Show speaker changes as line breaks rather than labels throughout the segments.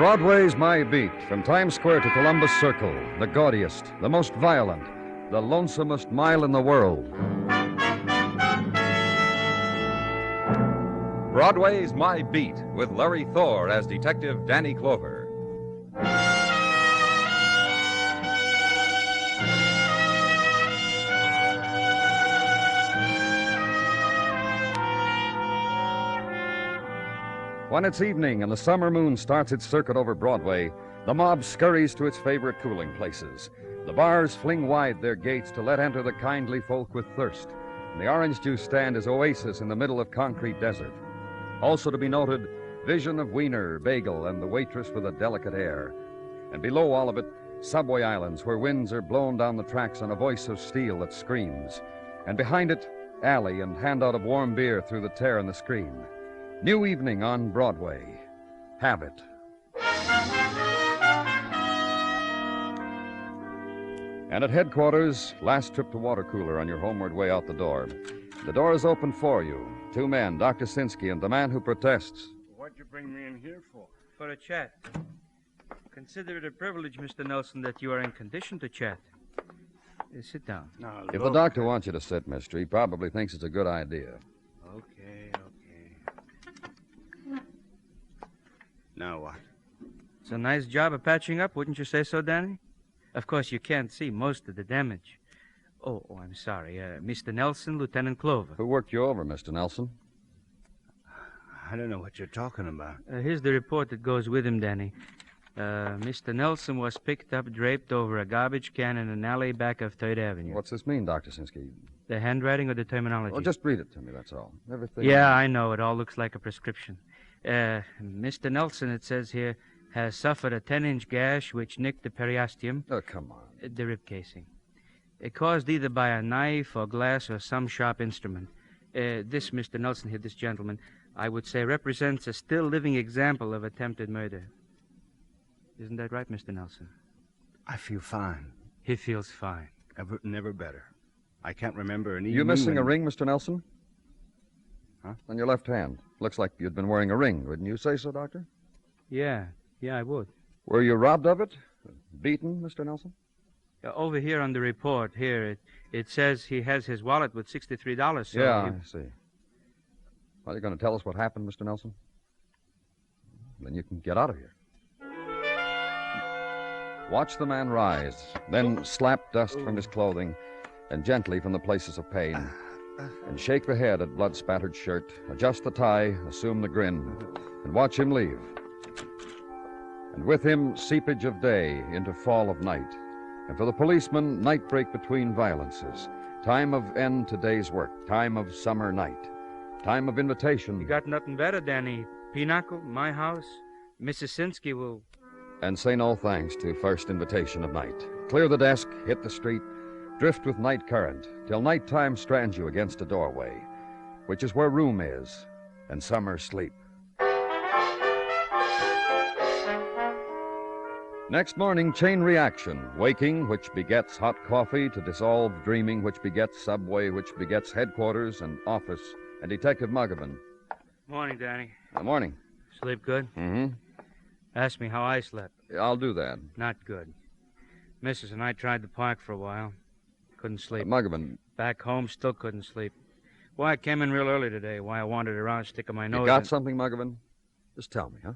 Broadway's My Beat, from Times Square to Columbus Circle, the gaudiest, the most violent, the lonesomest mile in the world.
Broadway's My Beat, with Larry Thor as Detective Danny Clover.
When it's evening and the summer moon starts its circuit over Broadway, the mob scurries to its favorite cooling places. The bars fling wide their gates to let enter the kindly folk with thirst, and the orange juice stand is oasis in the middle of concrete desert. Also to be noted, vision of wiener, bagel, and the waitress with a delicate air. And below all of it, subway islands where winds are blown down the tracks on a voice of steel that screams. And behind it, alley and handout of warm beer through the tear in the screen. New evening on Broadway. Have it. And at headquarters, last trip to water cooler on your homeward way out the door. The door is open for you. Two men, Dr. Sinsky and the man who protests.
What'd you bring me in here for?
For a chat. Consider it a privilege, Mr. Nelson, that you are in condition to chat. Sit down.
Now,
If the doctor wants you to sit, mister, he probably thinks it's a good idea.
Okay. Now what?
It's a nice job of patching up, wouldn't you say so, Danny? Of course, you can't see most of the damage. Oh, I'm sorry. Mr. Nelson, Lieutenant Clover.
Who worked you over, Mr. Nelson?
I don't know what you're talking about.
Here's the report that goes with him, Danny. Mr. Nelson was picked up draped over a garbage can in an alley back of 3rd Avenue.
What's this mean, Dr. Sinsky?
The handwriting or the terminology?
Well, just read it to me, that's all. Everything...
Yeah, I know. It all looks like a prescription. Mr. Nelson, it says here, has suffered a 10-inch gash which nicked the periosteum.
Oh, come on.
The rib casing. It caused either by a knife or glass or some sharp instrument. This, Mr. Nelson here, this gentleman, I would say represents a still living example of attempted murder. Isn't that right, Mr. Nelson?
I feel fine.
He feels fine.
Never better. I can't remember any...
You missing a ring, Mr. Nelson?
Huh?
On your left hand. Looks like you'd been wearing a ring. Wouldn't you say so, Doctor?
Yeah, I would.
Were you robbed of it? Beaten, Mr. Nelson?
Over here on the report, here, it says he has his wallet with $63, so...
Yeah, I see. Well, you're going to tell us what happened, Mr. Nelson? Then you can get out of here. Watch the man rise, then slap dust from his clothing and gently from the places of pain, and shake the head at blood-spattered shirt, adjust the tie, assume the grin, and watch him leave. And with him, seepage of day into fall of night. And for the policeman, night break between violences. Time of end to day's work. Time of summer night. Time of invitation.
You got nothing better, Danny. Pinochle, my house. Mrs. Sinsky will...
And say no thanks to first invitation of night. Clear the desk, hit the street, drift with night current, till nighttime strands you against a doorway, which is where room is, and summer sleep. Next morning, chain reaction. Waking, which begets hot coffee, to dissolve dreaming, which begets subway, which begets headquarters and office, and Detective Muggavan.
Morning, Danny.
Good morning.
Sleep good?
Mm-hmm.
Ask me how I slept.
I'll do that.
Not good. Mrs. and I tried the park for a while. Couldn't sleep.
Muggavan.
Back home, still couldn't sleep. Why I came in real early today. Why I wandered around sticking my nose
You got
in...
something, Muggavan? Just tell me, huh?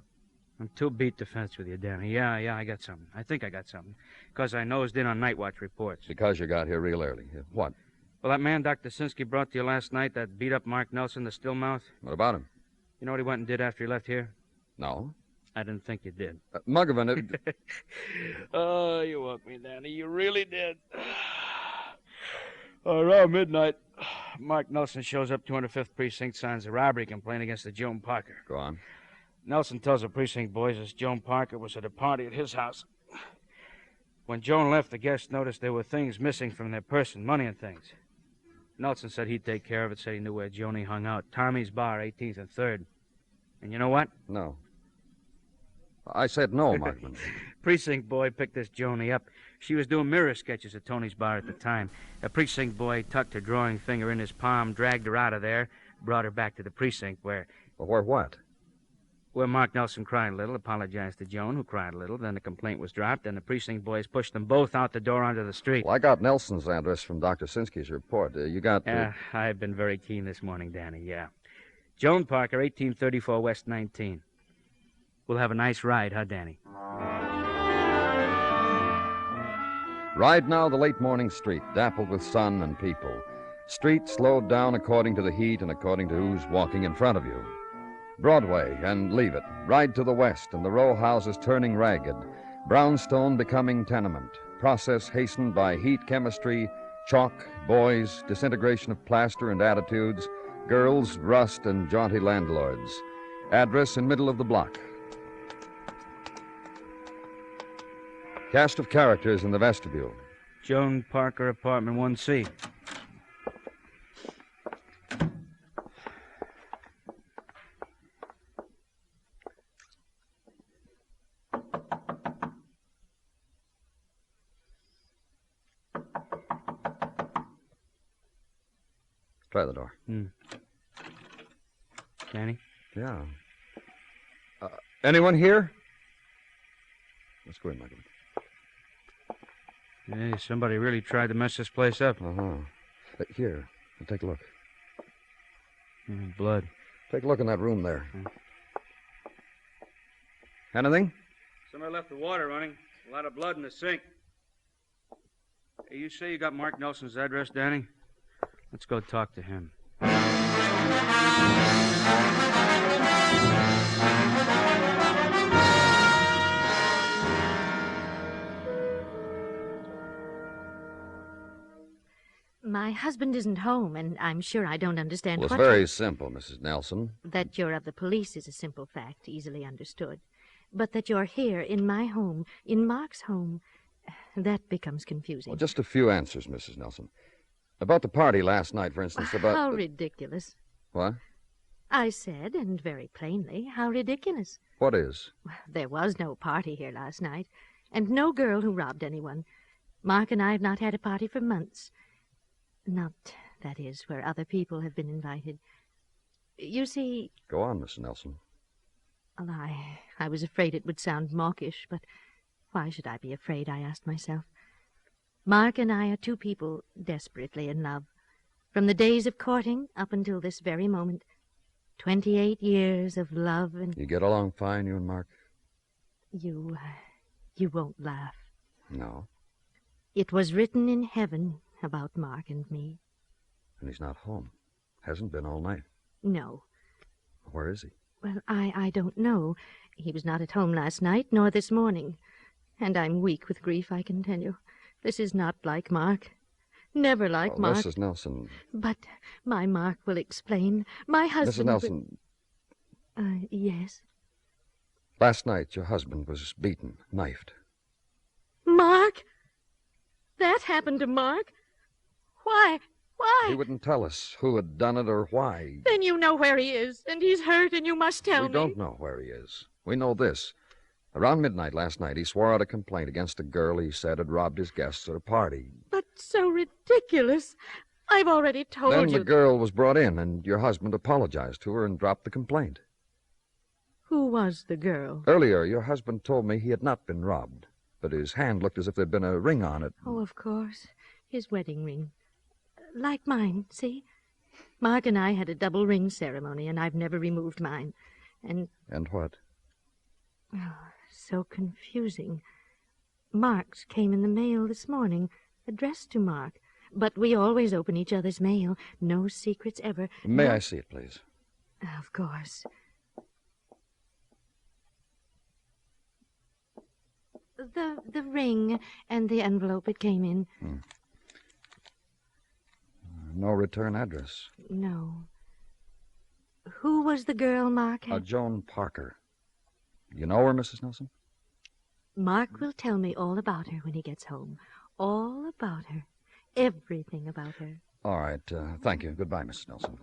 I'm too beat to fence with you, Danny. Yeah, I got something. I think I got something. Because I nosed in on night watch reports.
Because you got here real early. What?
Well, that man Dr. Sinsky brought to you last night, that beat-up Mark Nelson, the stillmouth.
What about him?
You know what he went and did after he left here?
No.
I didn't think you did.
Muggavan, it...
Oh, you woke me, Danny. You really did. Around midnight, Mark Nelson shows up 205th Precinct, signs a robbery complaint against the Joan Parker.
Go on.
Nelson tells the precinct boys that Joan Parker was at a party at his house. When Joan left, the guests noticed there were things missing from their person, money and things. Nelson said he'd take care of it, said he knew where Joni hung out. Tommy's Bar, 18th and 3rd. And you know what?
No. I said no, Markman.
Precinct boy picked this Joni up. She was doing mirror sketches at Tony's Bar at the time. A precinct boy tucked her drawing finger in his palm, dragged her out of there, brought her back to the precinct where...
Well, where what?
Where Mark Nelson cried a little, apologized to Joan, who cried a little. Then the complaint was dropped, and the precinct boys pushed them both out the door onto the street.
Well, I got Nelson's address from Dr. Sinsky's report. You got...
Yeah, I've been very keen this morning, Danny, yeah. Joan Parker, 1834 West 19. We'll have a nice ride, huh, Danny?
Ride now the late morning street, dappled with sun and people. Street slowed down according to the heat and according to who's walking in front of you. Broadway, and leave it. Ride to the west, and the row houses turning ragged. Brownstone becoming tenement. Process hastened by heat chemistry, chalk, boys, disintegration of plaster and attitudes, girls, rust, and jaunty landlords. Address in middle of the block. Cast of characters in the vestibule.
Joan Parker, apartment 1C.
Try the door.
Danny?
Yeah. Anyone here? Let's go in, Michael.
Hey, somebody really tried to mess this place up.
Uh-huh. Here, take a look.
Blood.
Take a look in that room there. Anything?
Somebody left the water running. A lot of blood in the sink. Hey, you say you got Mark Nelson's address, Danny? Let's go talk to him.
My husband isn't home, and I'm sure I don't understand
Well, it's
what...
very simple, Mrs. Nelson.
That you're of the police is a simple fact, easily understood. But that you're here, in my home, in Mark's home, that becomes confusing.
Well, just a few answers, Mrs. Nelson. About the party last night, for instance, about...
How ridiculous.
What?
I said, and very plainly, how ridiculous.
What is?
There was no party here last night, and no girl who robbed anyone. Mark and I have not had a party for months. Not, that is, where other people have been invited. You see...
Go on, Mrs. Nelson.
Well, I was afraid it would sound mawkish, but why should I be afraid, I asked myself. Mark and I are two people desperately in love. From the days of courting up until this very moment. 28 years of love and...
You get along fine, you and Mark?
You won't laugh.
No.
It was written in heaven about Mark and me.
And he's not home. Hasn't been all night.
No.
Where is he?
Well, I don't know. He was not at home last night, nor this morning. And I'm weak with grief, I can tell you. This is not like Mark. Never like Mark.
Mrs. Nelson.
But my Mark will explain. My husband...
Mrs. Nelson.
Yes?
Last night, your husband was beaten, knifed.
Mark? That happened to Mark? Why? Why?
He wouldn't tell us who had done it or why.
Then you know where he is, and he's hurt, and you must tell me.
We don't know where he is. We know this. Around midnight last night, he swore out a complaint against a girl he said had robbed his guests at a party.
But so ridiculous. I've already told
Then
you...
the girl was brought in, and your husband apologized to her and dropped the complaint.
Who was the girl?
Earlier, your husband told me he had not been robbed, but his hand looked as if there'd been a ring on it.
Oh, of course. His wedding ring. Like mine, see? Mark and I had a double ring ceremony, and I've never removed mine. And
what?
Oh, so confusing. Mark's came in the mail this morning, addressed to Mark. But we always open each other's mail. No secrets ever.
May I see it, please?
Of course. The ring and the envelope it came in.
No return address.
No. Who was the girl Mark had?
Joan Parker. You know her, Mrs. Nelson?
Mark will tell me all about her when he gets home. All about her. Everything about her.
All right. Thank you. Goodbye, Mrs. Nelson.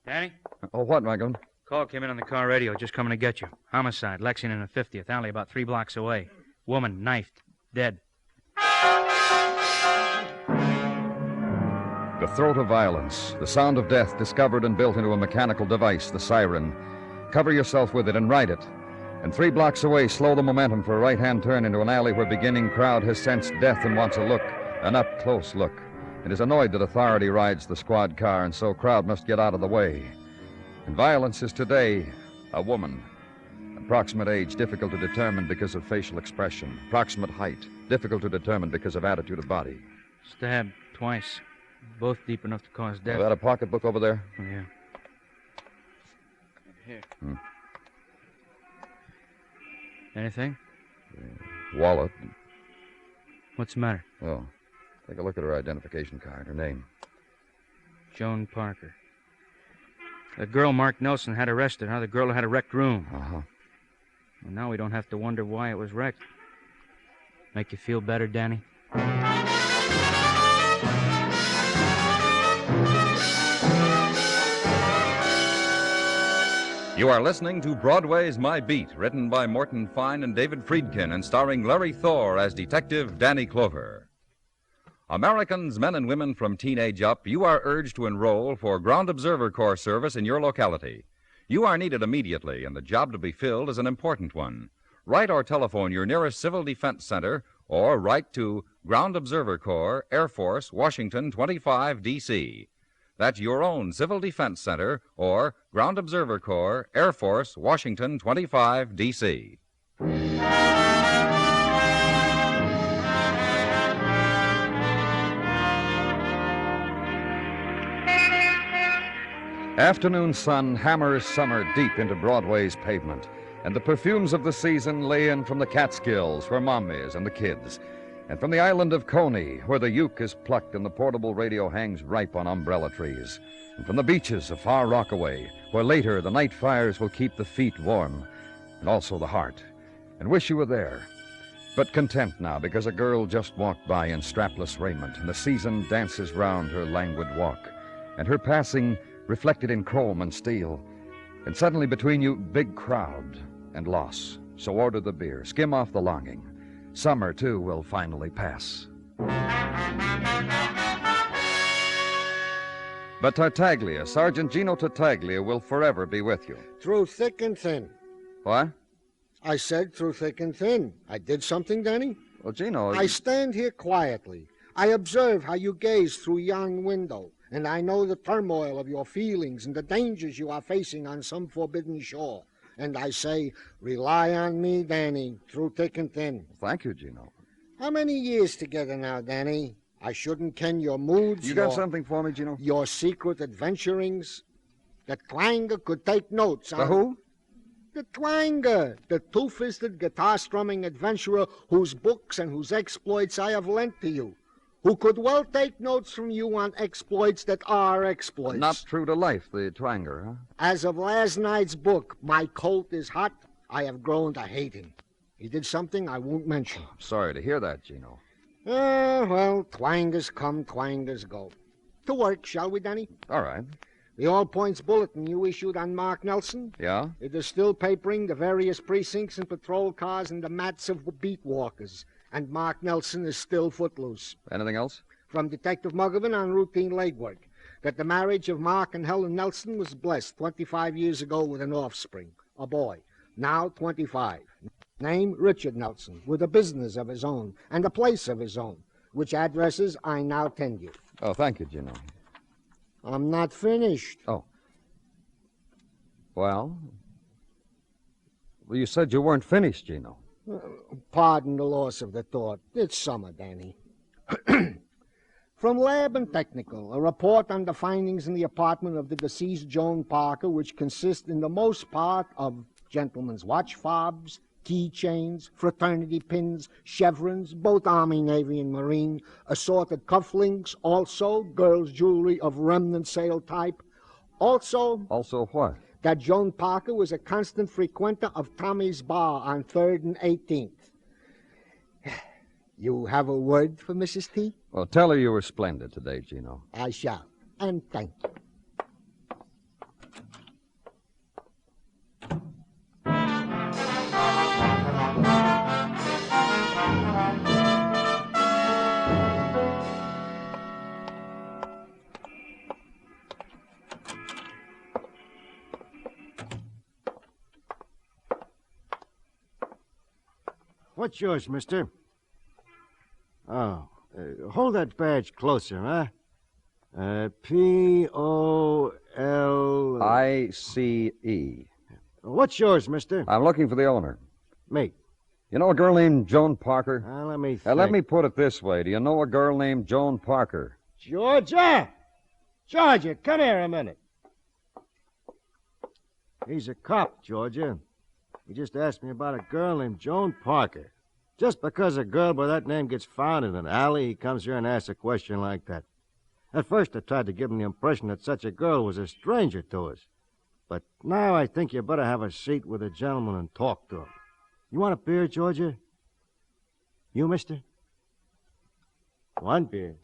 Danny?
Oh, what, Michael?
Call came in on the car radio, just coming to get you. Homicide, Lexington and 50th Alley, about 3 blocks away. Woman, knifed, dead.
The The throat of violence, the sound of death discovered and built into a mechanical device, the siren. Cover yourself with it and ride it. And 3 blocks away, slow the momentum for a right-hand turn into an alley where beginning crowd has sensed death and wants a look, an up-close look. It is annoyed that authority rides the squad car, and so crowd must get out of the way. And violence is today a woman. Approximate age, difficult to determine because of facial expression. Approximate height, difficult to determine because of attitude of body.
Stabbed twice. Both deep enough to cause death.
Is that a pocketbook over there?
Yeah. Here. Anything?
Wallet.
What's the matter?
Oh, take a look at her identification card, her name.
Joan Parker. The girl Mark Nelson had arrested, huh? The girl who had a wrecked room.
Uh-huh.
Well, now we don't have to wonder why it was wrecked. Make you feel better, Danny?
You are listening to Broadway's My Beat, written by Morton Fine and David Friedkin, and starring Larry Thor as Detective Danny Clover. Americans, men and women from teenage up, you are urged to enroll for Ground Observer Corps service in your locality. You are needed immediately, and the job to be filled is an important one. Write or telephone your nearest Civil Defense Center, or write to Ground Observer Corps, Air Force, Washington, 25, D.C. That's your own Civil Defense Center, or Ground Observer Corps, Air Force, Washington, 25, D.C.
Afternoon sun hammers summer deep into Broadway's pavement, and the perfumes of the season lay in from the Catskills, where Mom is and the kids, and from the island of Coney, where the uke is plucked and the portable radio hangs ripe on umbrella trees, and from the beaches of Far Rockaway, where later the night fires will keep the feet warm, and also the heart, and wish you were there. But content now, because a girl just walked by in strapless raiment, and the season dances round her languid walk, and her passing reflected in chrome and steel, and suddenly between you, big crowd and loss. So order the beer, skim off the longing. Summer, too, will finally pass. But Tartaglia, Sergeant Gino Tartaglia, will forever be with you.
Through thick and thin.
What?
I said through thick and thin. I did something, Danny?
Well, Gino...
I stand here quietly. I observe how you gaze through yon window, and I know the turmoil of your feelings and the dangers you are facing on some forbidden shore. And I say, rely on me, Danny, through thick and thin.
Thank you, Gino.
How many years together now, Danny? I shouldn't ken your moods.
You got something for me, Gino?
Your secret adventurings. The twanger could take notes on...
The who?
The twanger, the two-fisted guitar-strumming adventurer whose books and whose exploits I have lent to you, who could well take notes from you on exploits that are exploits.
Not true to life, the twanger, huh?
As of last night's book, My Colt is Hot, I have grown to hate him. He did something I won't mention.
Sorry to hear that, Gino.
Well, twangers come, twangers go. To work, shall we, Danny?
All right.
The all-points bulletin you issued on Mark Nelson?
Yeah?
It is still papering the various precincts and patrol cars and the mats of beat walkers. And Mark Nelson is still footloose.
Anything else?
From Detective Muggavan on routine legwork, that the marriage of Mark and Helen Nelson was blessed 25 years ago with an offspring, a boy, now 25. Name Richard Nelson, with a business of his own and a place of his own, which addresses I now tend you.
Oh, thank you, Gino.
I'm not finished.
Oh. Well, you said you weren't finished, Gino.
Pardon the loss of the thought. It's summer, Danny. From Lab and Technical, a report on the findings in the apartment of the deceased Joan Parker, which consist in the most part of gentlemen's watch fobs, keychains, fraternity pins, chevrons, both Army, Navy, and Marine, assorted cufflinks, also girls' jewelry of remnant sale type. Also...
Also what?
That Joan Parker was a constant frequenter of Tommy's Bar on 3rd and 18th. You have a word for Mrs. T?
Well, tell her you were splendid today, Gino.
I shall, and thank you.
What's yours, mister? Oh, hold that badge closer, huh? P-O-L...
I-C-E.
What's yours, mister?
I'm looking for the owner.
Me.
You know a girl named Joan Parker?
Let me think.
Let me put it this way. Do you know a girl named Joan Parker?
Georgia! Georgia, come here a minute. He's a cop, Georgia. He just asked me about a girl named Joan Parker. Just because a girl by that name gets found in an alley, he comes here and asks a question like that. At first, I tried to give him the impression that such a girl was a stranger to us. But now I think you better have a seat with a gentleman and talk to him. You want a beer, Georgia? You, mister? One beer.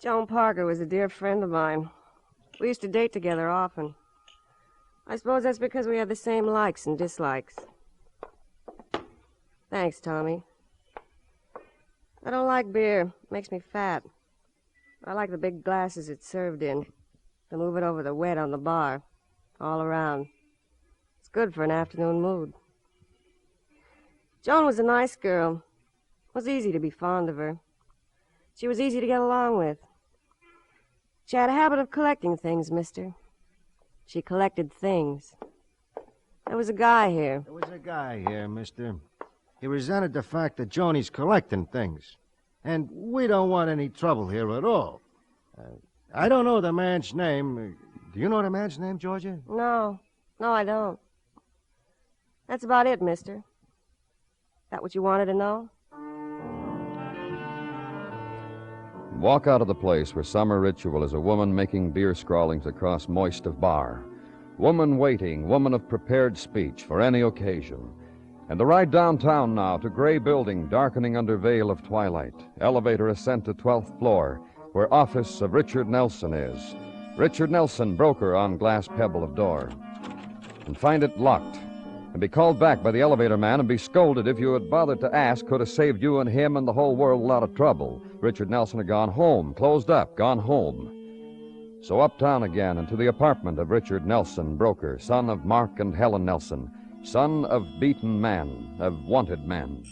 Joan Parker was a dear friend of mine. We used to date together often. I suppose that's because we had the same likes and dislikes. Thanks, Tommy. I don't like beer. It makes me fat. I like the big glasses it's served in. To move it over the wet on the bar. All around. It's good for an afternoon mood. Joan was a nice girl. It was easy to be fond of her. She was easy to get along with. She had a habit of collecting things, mister. She collected things. There was a guy here.
There was a guy here, mister. He resented the fact that Joni's collecting things. And we don't want any trouble here at all. I don't know the man's name. Do you know the man's name, Georgia?
No, I don't. That's about it, mister. That what you wanted to know?
Walk out of the place where summer ritual is a woman making beer scrawlings across moist of bar. Woman waiting, woman of prepared speech for any occasion. And the ride downtown now to gray building darkening under veil of twilight. Elevator ascent to 12th floor, where office of Richard Nelson is. Richard Nelson, broker on glass pebble of door. And find it locked. And be called back by the elevator man and be scolded if you had bothered to ask could have saved you and him and the whole world a lot of trouble. Richard Nelson had gone home, closed up, gone home. So uptown again and to the apartment of Richard Nelson, broker, son of Mark and Helen Nelson, son of beaten man, of wanted man.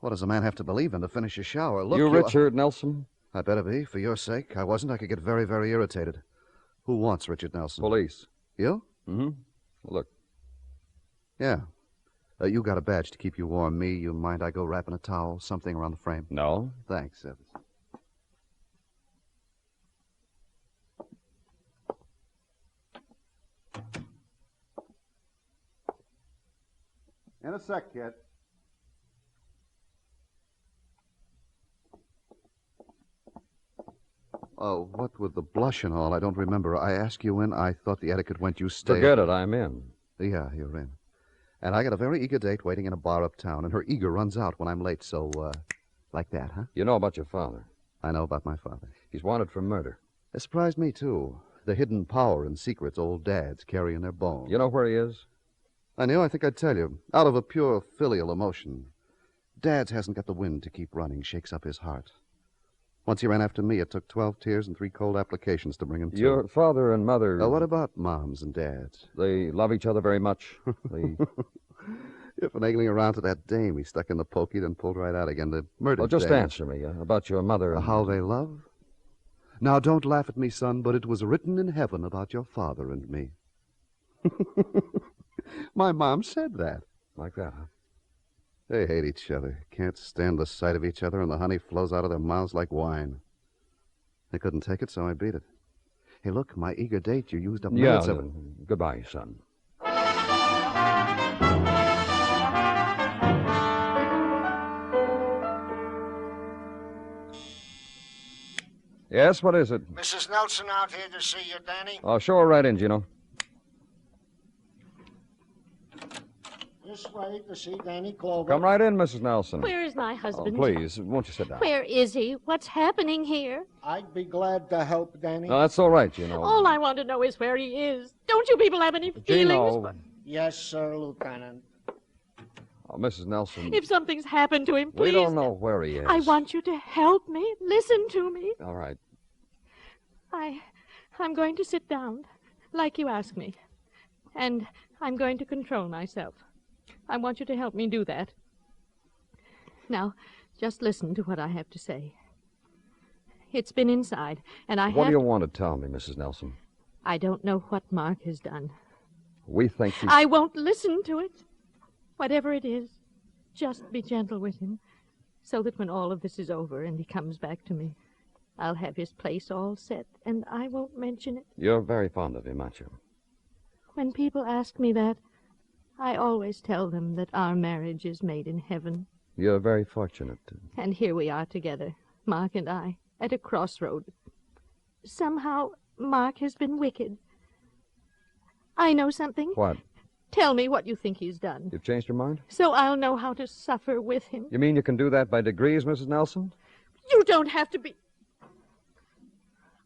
What does a man have to believe in to finish a shower? Look,
You Richard Nelson?
I'd better be, for your sake. I wasn't, I could get very, very irritated. Who wants Richard Nelson?
Police.
You?
Mm-hmm. Look.
Yeah. You got a badge to keep you warm. Me, you mind I go wrapping a towel, something around the frame?
No.
Thanks, Evans.
In a sec, kid.
Oh, what with the blush and all, I don't remember. I asked you in. I thought the etiquette went you stay.
Forget it, I'm in.
Yeah, you're in. And I got a very eager date waiting in a bar uptown, and her eager runs out when I'm late, so, like that, huh?
You know about your father.
I know about my father.
He's wanted for murder.
It surprised me, too. The hidden power and secrets old dads carry in their bones.
You know where he is?
I knew. I think I'd tell you. Out of a pure filial emotion. Dad's hasn't got the wind to keep running. Shakes up his heart. Once he ran after me, it took 12 tears and 3 cold applications to bring him to.
Your father and mother...
What about moms and dads?
They love each other very much. They...
You're finagling around to that dame he stuck in the pokey, then pulled right out again. The murdered
Well, just
dame.
answer me about your mother and...
How they love? Now, don't laugh at me, son, but it was written in heaven about your father and me. My mom said that.
Like that, huh?
They hate each other, can't stand the sight of each other, and the honey flows out of their mouths like wine. They couldn't take it, so I beat it. Hey, look, my eager date, you used up minutes of it.
Goodbye, son. Yes, what is it?
Mrs. Nelson out here to see you, Danny.
I'll show her right in, Gino.
this way to see Danny Clover.
Come right in, Mrs. Nelson.
Where is my
Oh,
husband?
please, won't you sit down?
Where is he? What's happening here?
I'd be glad to help, Danny.
No, that's all right, you know.
All I want to know is where he is. Don't you people have any feelings?
Gino.
Yes, sir, Lieutenant.
Oh, Mrs. Nelson.
If something's happened to him, please.
We don't know where he is.
I want you to help me. Listen to me.
All right.
I'm going to sit down, like you asked me. And I'm going to control myself. I want you to help me do that. Now, just listen to what I have to say. It's been inside, and
What do you want to tell me, Mrs. Nelson?
I don't know what Mark has done.
We think he's...
I won't listen to it. Whatever it is, just be gentle with him, so that when all of this is over and he comes back to me, I'll have his place all set, and I won't mention it.
You're very fond of him, aren't you?
When people ask me that, I always tell them that our marriage is made in heaven.
You're very fortunate.
And here we are together, Mark and I, at a crossroad. Somehow, Mark has been wicked. I know something.
What?
Tell me what you think he's done.
You've changed your mind?
So I'll know how to suffer with him.
You mean you can do that by degrees, Mrs. Nelson?
You don't have to be...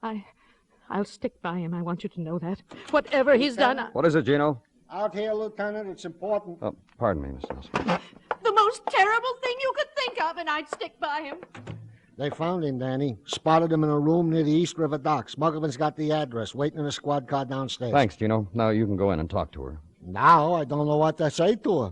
I'll stick by him. I want you to know that. Whatever he's done...
What is it, Gino?
Out here, Lieutenant, it's important.
Oh, pardon me, Mrs. Nelson.
The most terrible thing you could think of, and I'd stick by him.
They found him, Danny. Spotted him in a room near the East River docks. Muggavan's got the address, waiting in a squad car downstairs.
Thanks, Gino. Now you can go in and talk to her.
Now I don't know what to say to her.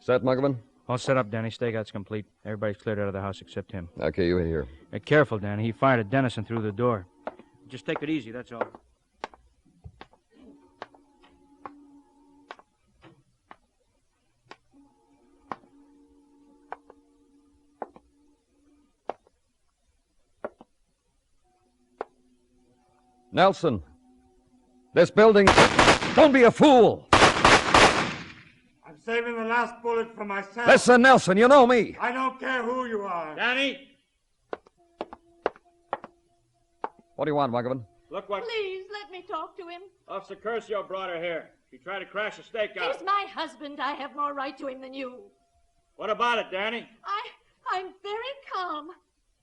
Set, Muggavan?
All set up, Danny. Stakeout's complete. Everybody's cleared out of the house except him.
Okay, you wait here.
Careful, Danny. He fired at Dennison through the door. Just take it easy, that's all.
Nelson, this building... Don't be a fool!
I'm saving the last bullet for myself.
Listen, Nelson, you know me.
I don't care who you are.
Danny!
What do you want, Muggavan?
Look what...
Please, let me talk to him.
Officer Curcio brought her here. She tried to crash a stakeout.
He's my husband. I have more right to him than you.
What about it, Danny?
I'm very calm.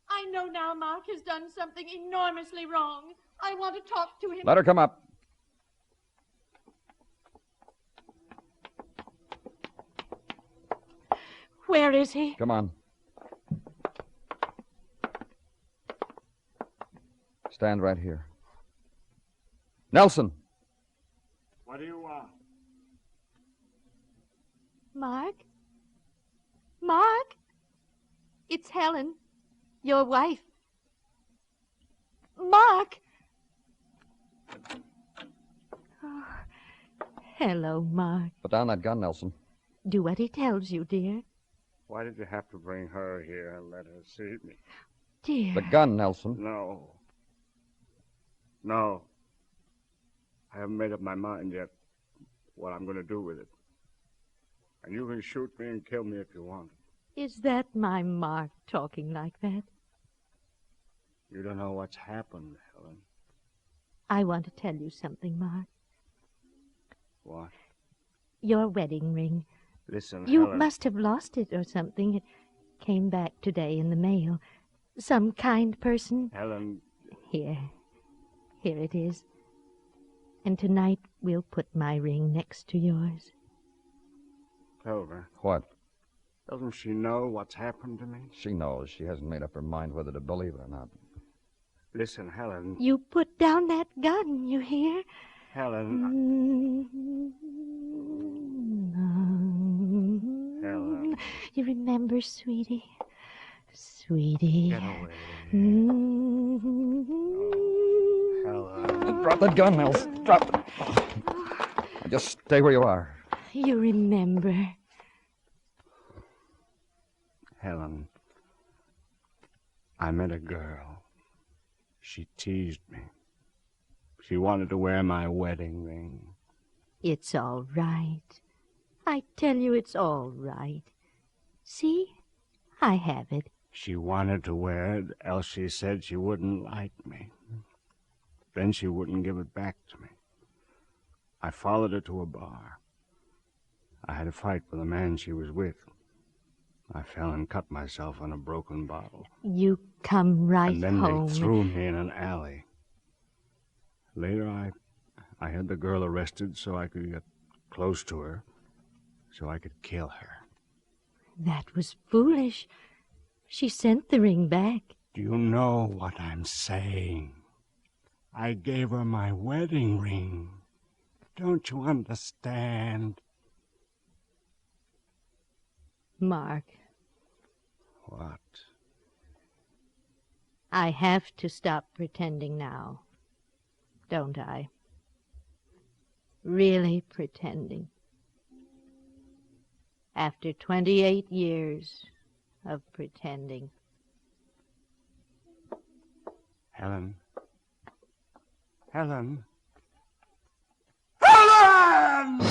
I know now Mark has done something enormously wrong. I want to talk to him.
Let her come up.
Where is he?
Come on. Stand right here. Nelson!
What do you want?
Mark? Mark? It's Helen, your wife. Mark! Oh, hello, Mark.
Put down that gun, Nelson.
Do what he tells you, dear.
Why did you have to bring her here and let her see me?
Dear.
The gun, Nelson.
No. No. I haven't made up my mind yet what I'm going to do with it. And you can shoot me and kill me if you want.
Is that my Mark talking like that?
You don't know what's happened, Helen.
I want to tell you something, Mark.
What?
Your wedding ring.
Listen,
You
Helen.
must have lost it or something. It came back today in the mail. Some kind person.
Helen.
Here it is. And tonight we'll put my ring next to yours.
Clover.
What?
Doesn't she know what's happened to me?
She knows. She hasn't made up her mind whether to believe it or not.
Listen, Helen.
You put down that gun, you hear?
Helen. Helen.
You remember, sweetie? Sweetie.
Get away. Helen.
Drop that gun, Nelson. Drop it. Now just stay where you are.
You remember.
Helen. I met a girl. She teased me. She wanted to wear my wedding ring.
It's all right. I tell you it's all right. See? I have it.
She wanted to wear it, else she said she wouldn't like me. Then she wouldn't give it back to me. I followed her to a bar. I had a fight with the man she was with. I fell and cut myself on a broken bottle.
You come right
and then
home.
They threw me in an alley. Later, I had the girl arrested so I could get close to her, so I could kill her.
That was foolish. She sent the ring back.
Do you know what I'm saying? I gave her my wedding ring. Don't you understand?
Mark.
What?
I have to stop pretending now, don't I? Really pretending. After 28 years of pretending.
Helen. Helen. Helen!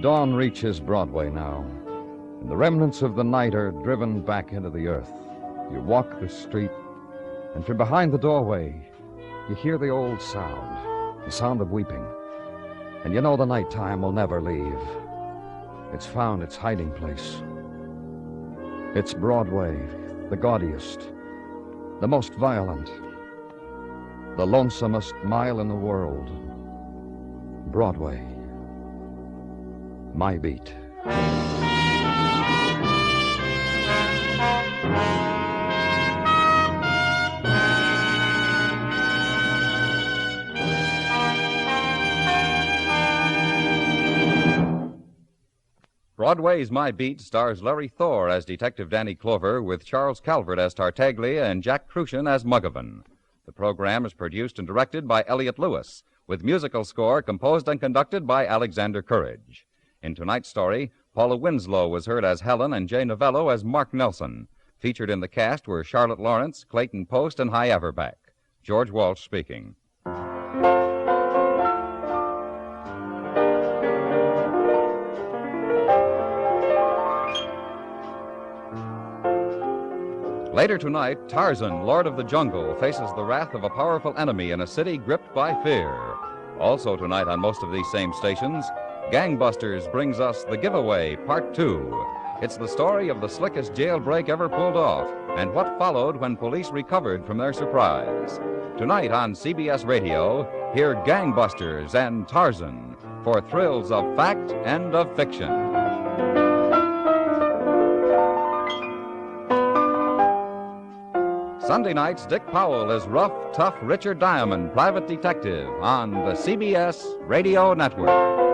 Dawn reaches Broadway now, and the remnants of the night are driven back into the earth. You walk the street, and from behind the doorway, you hear the old sound, the sound of weeping. And you know the nighttime will never leave. It's found its hiding place. It's Broadway, the gaudiest, the most violent, the lonesomest mile in the world. Broadway. My beat.
Broadway's My Beat stars Larry Thor as Detective Danny Clover, with Charles Calvert as Tartaglia and Jack Crucian as Muggavan. The program is produced and directed by Elliott Lewis, with musical score composed and conducted by Alexander Courage. In tonight's story, Paula Winslow was heard as Helen and Jay Novello as Mark Nelson. Featured in the cast were Charlotte Lawrence, Clayton Post, and Hy Averback. George Walsh speaking. Later tonight, Tarzan, Lord of the Jungle, faces the wrath of a powerful enemy in a city gripped by fear. Also tonight on most of these same stations, Gangbusters brings us The Giveaway, Part 2. It's the story of the slickest jailbreak ever pulled off and what followed when police recovered from their surprise. Tonight on CBS Radio, hear Gangbusters and Tarzan for thrills of fact and of fiction. Sunday nights, Dick Powell is rough, tough Richard Diamond, private detective, on the CBS Radio Network.